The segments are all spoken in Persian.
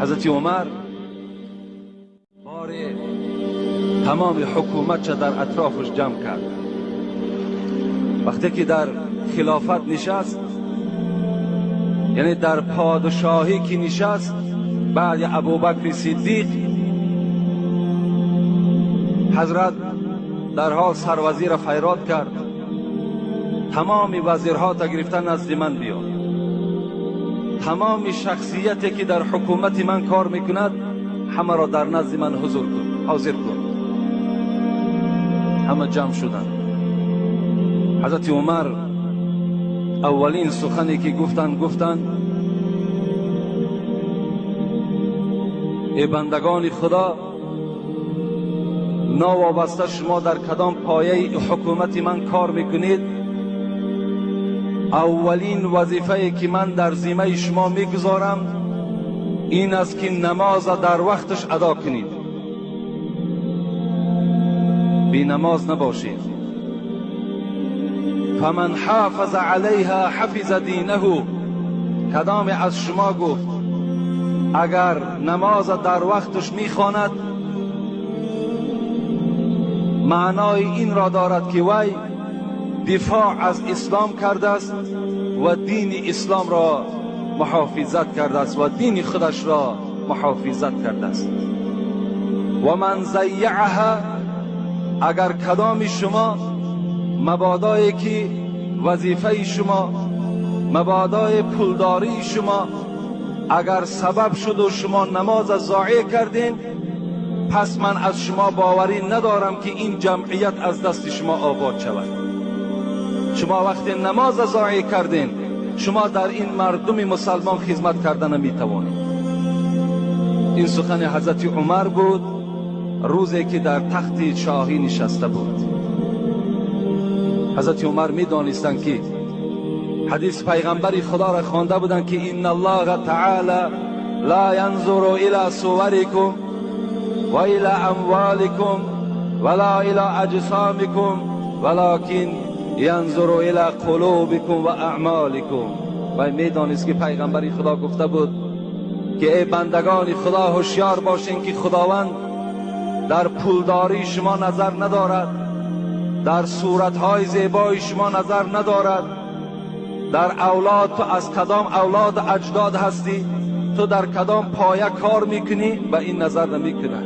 حضرت عمر بار تمام حکومت چه در اطرافش جمع کرد. وقتی که در خلافت نشست، یعنی در پادشاهی که نشست بعد ابوبکر صدیق، حضرت در حال سروزیر فیراد کرد، تمام وزیرها تا گرفتن نزد من بیا، تمام شخصیتی که در حکومت من کار میکند همه را در نزد من حاضر کن. همه جمع شدند. حضرت عمر اولین سخنی که گفتند ای بندگان خدا، ناوابسته شما در کدام پایه حکومت من کار میکنید، اولین وظیفه‌ای که من در ذمه شما میگذارم این است که نماز در وقتش ادا کنید، بی نماز نباشید. فمن حافظ علیها حفظ دینه، کدام از شما گفت اگر نماز در وقتش میخواند معنای این را دارد که وی دفاع از اسلام کرده است و دین اسلام را محافظت کرده است و دین خودش را محافظت کرده است. و من ضیعها، اگر کدام شما مبادایی که وظیفه شما، مبادای پولداری شما اگر سبب شد و شما نماز ضایع کردین، پس من از شما باوری ندارم که این جمعیت از دست شما آباد شود. شما وقتی نماز ضایع کردین، شما در این مردم مسلمان خدمت کردن نمیتوانید. این سخن حضرت عمر بود روزی که در تخت شاهی نشسته بود. حضرت عمر میدانستند که حدیث پیغمبر خدا را خوانده بودند که ان الله تعالی لا ينظر الى صوركم و الى اموالكم ولا الى اجسامكم ولكن ينظر الى قلوبكم و اعمالكم. و میدانست که پیغمبر خدا گفته بود که ای بندگان خدا هوشیار باشین که خداوند در پولداری شما نظر ندارد، در صورتهای زیبای شما نظر ندارد، در اولاد تو از کدام اولاد اجداد هستی، تو در کدام پایه کار میکنی، به این نظر نمیکنه،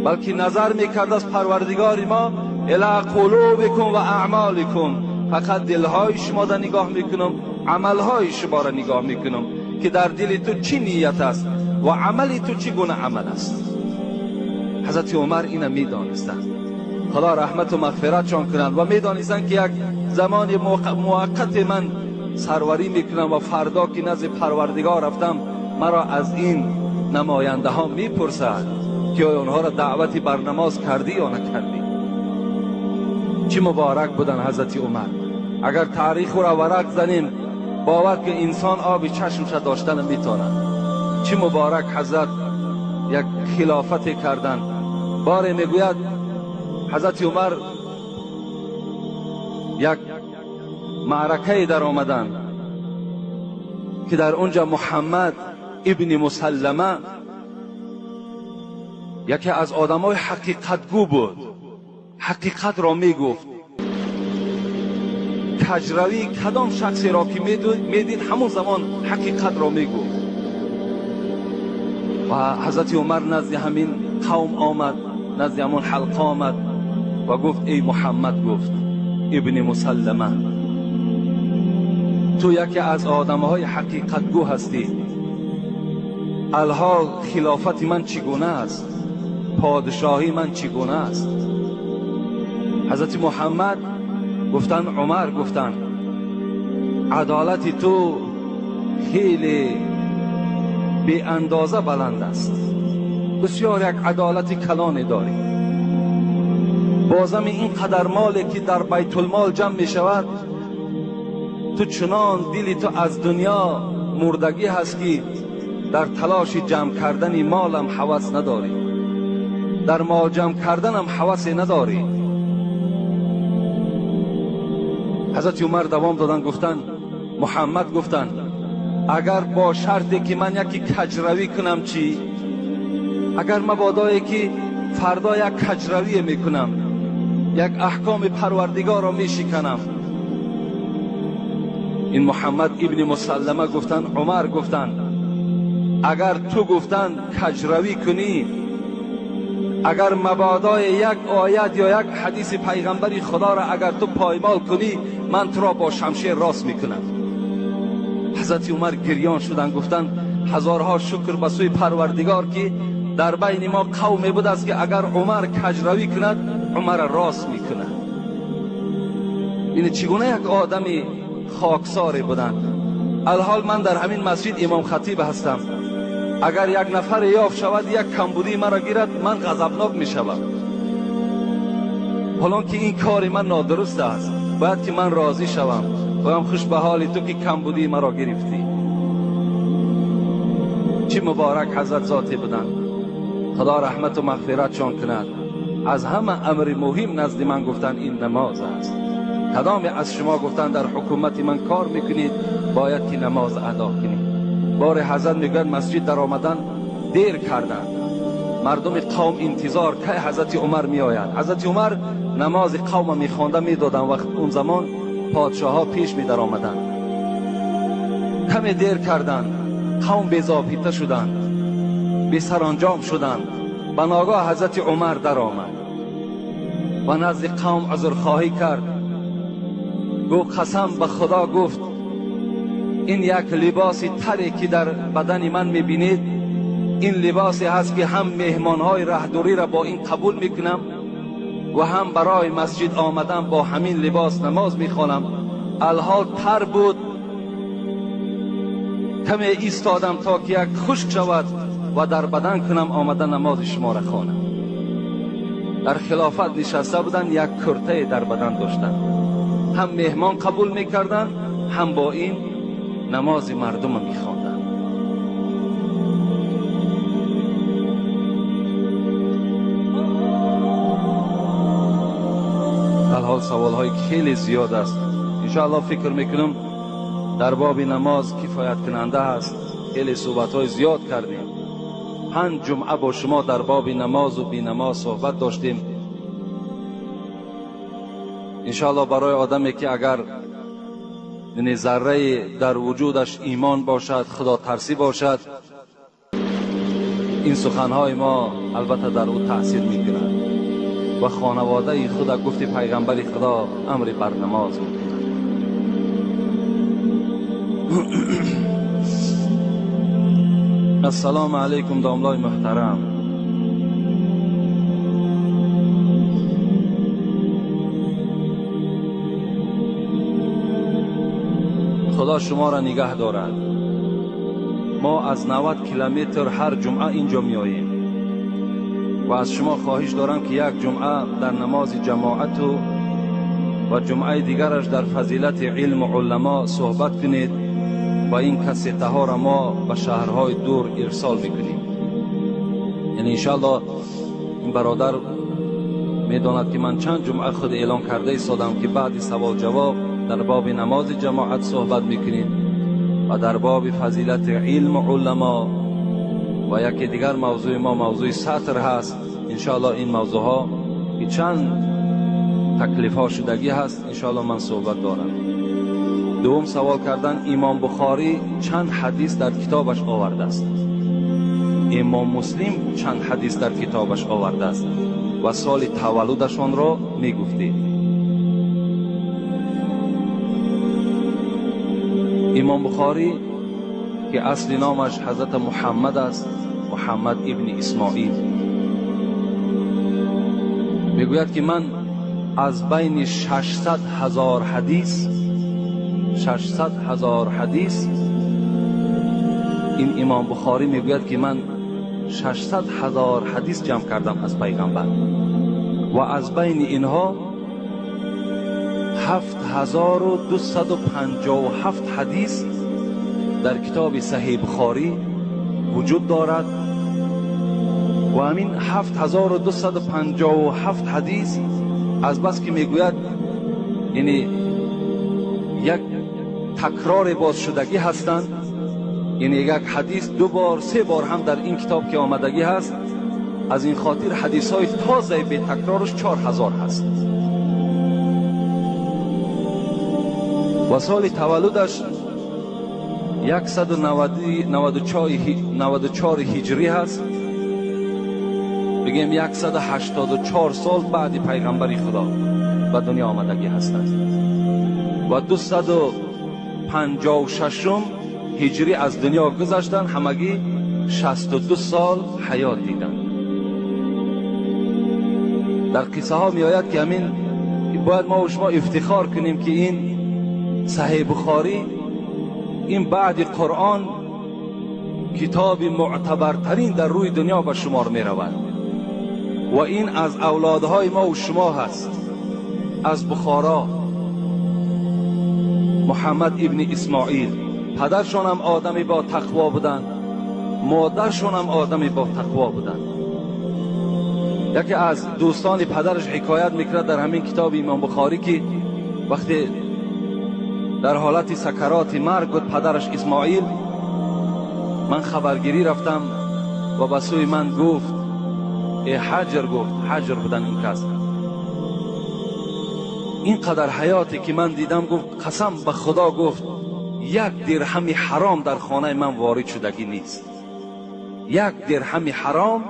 بلکه نظر میکرد از پروردگار ما الی قلوبکم و اعمالکم، فقط دلهای شما را نگاه میکنم، عملهای شما را نگاه میکنم که در دل تو چی نیت است و عمل تو چی گونه عمل است. حضرت عمر اینو میدانستند، خدا رحمت و مغفرتشان کنند، و میدانستند که یک زمان موقت من سروری میکنم و فردا که نزد پروردگار رفتم مرا از این نماینده ها میپرسد که آنها را دعوتی بر نماز کردی یا نکردی. چه مبارک بودن حضرت عمر. اگر تاریخ را ورق زنیم باور که انسان آب چشمش داشتن میتونه. چه مبارک حضرت یک خلافت کردن. باره میگوید حضرت عمر یک معرکه در آمدن که در اونجا محمد ابن مسلمه یکی از آدمای حقیقت گو بود، حقیقت را میگفت. کجروی کدام شخصی را که میدید همون زمان حقیقت را میگفت. و حضرت عمر نزد همین قوم آمد، نزد همون حلقه آمد و گفت ای محمد، گفت ابن مسلمه، تو یکی از آدمهای حقیقت گو هستی. الحال خلافت من چگونه است، پادشاهی من چگونه است. حضرت محمد گفتن، عمر گفتن عدالت تو خیلی بی اندازه بلند است، بسیار یک عدالت کلانی داری. بازم این قدر مالی که در بیت المال جمع می شود، تو چنان دلی تو از دنیا مردگی هست که در تلاش جمع کردن مالم هوس نداری، در مال جمع کردنم هوس نداری. حضرت عمر دوام دادن، گفتن محمد، گفتن اگر با شرطی که من یکی کجروی کنم چی؟ اگر مبادایی که فردا یک کجروی میکنم، یک احکام پروردگار را میشکنم. این محمد ابن مسلمه گفتن، عمر گفتن اگر تو گفتن کجروی کنی، اگر مبادای یک آیت یا یک حدیث پیغمبری خدا را اگر تو پایمال کنی، من تو را با شمشیر راست میکنم. حضرت عمر گریان شدن، گفتن هزارها شکر به سوی پروردگار که در بین ما قومی بود است که اگر عمر کجروی کند، عمر راست میکند. این چگونه یک آدمی خاکساری بودند. الحال من در همین مسجد امام خطیب هستم. اگر یک نفر یافت شود یک کمبودی مرا گیرد، من غضبناک می شوم. حالان که این کار من نادرست است، باید که من راضی شوم، بگم خوش به حال تو که کمبودی مرا گرفتی. چه مبارک حضرت ذاتی بودند، خدا رحمت و مغفرتشان کند. از همه امر مهم نزد من گفتن این نماز است. کدام از شما گفتن در حکومت من کار میکنید، باید که نماز ادا کنید. بار حضرت میگن مسجد در آمدن دیر کردن، مردم قوم انتظار که حضرت عمر می آید. حضرت عمر نماز قوم میخوانده میدادن، وقت اون زمان پادشاه ها پیش می در آمدن. کمی دیر کردن، قوم بی‌ضابطه شدند، بی سرانجام شدند. به ناگاه حضرت عمر در آمد و نزد قوم عذرخواهی کرد. گفت قسم به خدا، گفت این یک لباسی تری که در بدن من میبینید، این لباسی هست که هم مهمانهای رهدوری را با این قبول میکنم و هم برای مسجد آمدن با همین لباس نماز میخوانم. الحال تر بود، کمی ایستادم تا که یک خشک شود و در بدن کنم آمدن نماز شما را خوانم. در خلافت نشسته بودن، یک کرته در بدن داشتن، هم مهمان قبول میکردن، هم با این نماز مردم میخواندن. الحال سوال های خیلی زیاد است. انشاءالله فکر میکنم در باب نماز کفایت کننده است. خیلی صحبت های زیاد کردیم. 5 جمعه با شما در باب نماز و بی نماز صحبت داشتیم. انشاءالله برای آدمی که اگر یعنی ذره در وجودش ایمان باشد، خدا ترسی باشد، این سخنهای ما البته در او تأثیر میگیرد و خانواده خدا گفت پیغمبر خدا امر بر نماز میکند. السلام علیکم داملای محترم. خدا شما را نگه دارد. ما از 90 کیلومتر هر جمعه اینجا می آییم و از شما خواهش دارم که یک جمعه در نماز جماعت و جمعه دیگرش در فضیلت علم و علما صحبت کنید و این کاسته ها را ما به شهرهای دور ارسال میکنیم. یعنی انشاءالله این برادر میداند که من چند جمعه خود اعلان کرده ایستادم که بعد سوال جواب در باب نماز جماعت صحبت میکنیم و در باب فضیلت علم و علما و یکی دیگر موضوع ما موضوع سطر هست. انشاءالله این موضوع ها که چند تکلیف ها شدگی هست انشاءالله من صحبت دارم. دوم سوال کردن امام بخاری چند حدیث در کتابش آورده است، امام مسلم چند حدیث در کتابش آورده است و سال تولدشان را میگفتی. امام بخاری که اصل نامش حضرت محمد است، محمد ابن اسماعیل، میگوید که من از بین 600,000 حدیث این امام بخاری میگوید که من 600,000 حدیث جمع کردم از پیغمبر و از بین اینها 7257 حدیث در کتاب صحیح بخاری وجود دارد و همین 7257 حدیث از بس که میگوید یعنی یک تکرار باز شدگی هستند این یک حدیث 2 بار 3 بار هم در این کتاب که آمدگی هست. از این خاطر حدیث های تازه به تکرارش 4000 هست. و سال تولدش 194 هجری هست. بگیم 184 سال بعد پیغمبر خدا به دنیا آمدگی هستند و 256 هجری از دنیا گذشتن. همگی 62 سال حیات دیدن. در قصه ها می آید که همین باید ما و شما افتخار کنیم که این صحیح بخاری، این بعد قرآن کتاب معتبرترین در روی دنیا به شمار می رود و این از اولادهای ما و شما هست. از بخارا محمد ابن اسماعیل، پدرشون هم آدمی با تقوا بودن، مادرشون هم آدمی با تقوا بودن. یکی از دوستان پدرش حکایت میکرد در همین کتاب امام بخاری که وقتی در حالت سکرات مرگ بود پدرش اسماعیل، من خبرگیری رفتم و به سوی من گفت ای حجر، گفت حجر بودن این کس، اینقدر حیاتی که من دیدم، گفت قسم به خدا، گفت 1 درهم حرام در خانه من وارد شدگی نیست. 1 درهم حرام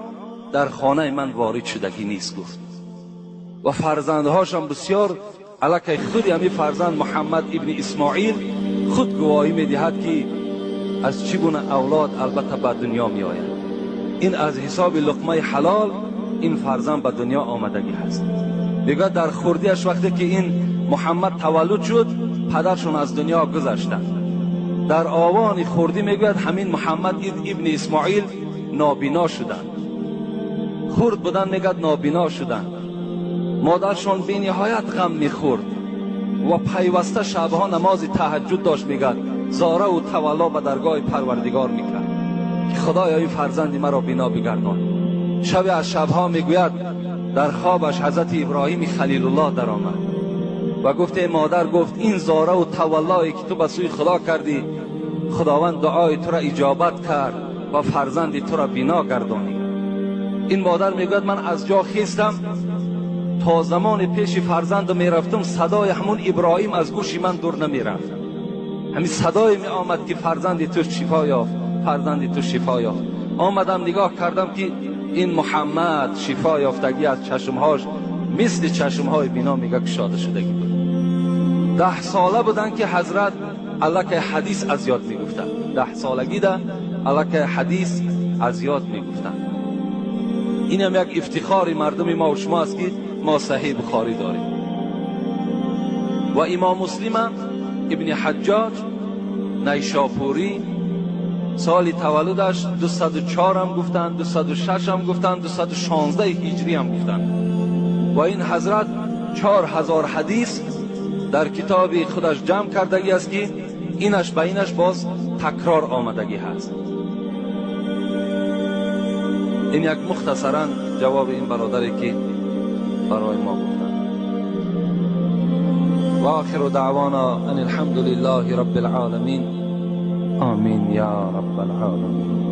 در خانه من وارد شدگی نیست. گفت و فرزندهاشم بسیار علاکه خودی همین فرزند محمد ابن اسماعیل خود گواهی میدهد که از چی گونه اولاد البته به دنیا می آید. این از حساب لقمه حلال این فرزند به دنیا آمدگی هست. دیگه در خردیش وقتی که این محمد تولد شد پدرشون از دنیا گذشتن. در آوان خردی میگوید همین محمد ابن اسماعیل نابینا شدن. خرد بودن میگوید نابینا شدن. مادرشون بی نهایت غم میخورد و پیوسته شبها نماز تهجد داشت. میگوید زاره و تولا به درگاه پروردگار میکرد که خدایا این فرزند مرا بینا بگردان. شب از شبها میگوید در خوابش حضرت ابراهیم خلیل الله در آمد و گفت ای مادر، گفت این زاره و تولایی که تو به سوی خدا کردی، خداوند دعای تو را اجابت کرد و فرزند تو را بینا گردانی. این مادر میگوید من از جا خیستم، تا زمان پیش فرزند میرفتم صدای همون ابراهیم از گوش من دور نمیرفت. همین صدای می آمد که فرزند تو شفا یافت، فرزند تو شفا یافت. آمدم نگاه کردم که این محمد شفا یافتگی از چشمهاش مثل چشمهای بینا میگه گشاده شدگی بود. 10 ساله بودن که حضرت علاکه حدیث از یاد میگفتن. 10 سالگی ده علاکه حدیث از یاد میگفتن. این هم یک افتخار مردم ما و شما است که ما صحیح بخاری داریم. و امام مسلم ابن حجاج نیشاپوری سال تولدش 204 هم گفتن، 206 هم گفتن، 216 هجری هم گفتن. و این حضرت 4000 حدیث در کتاب خودش جمع کردگی است که اینش به اینش باز تکرار آمدگی هست. این یک مختصرا جواب این برادری که برای ما گفتن. و آخر دعوانا ان الحمد لله رب العالمین. آمین یا رب العالمین.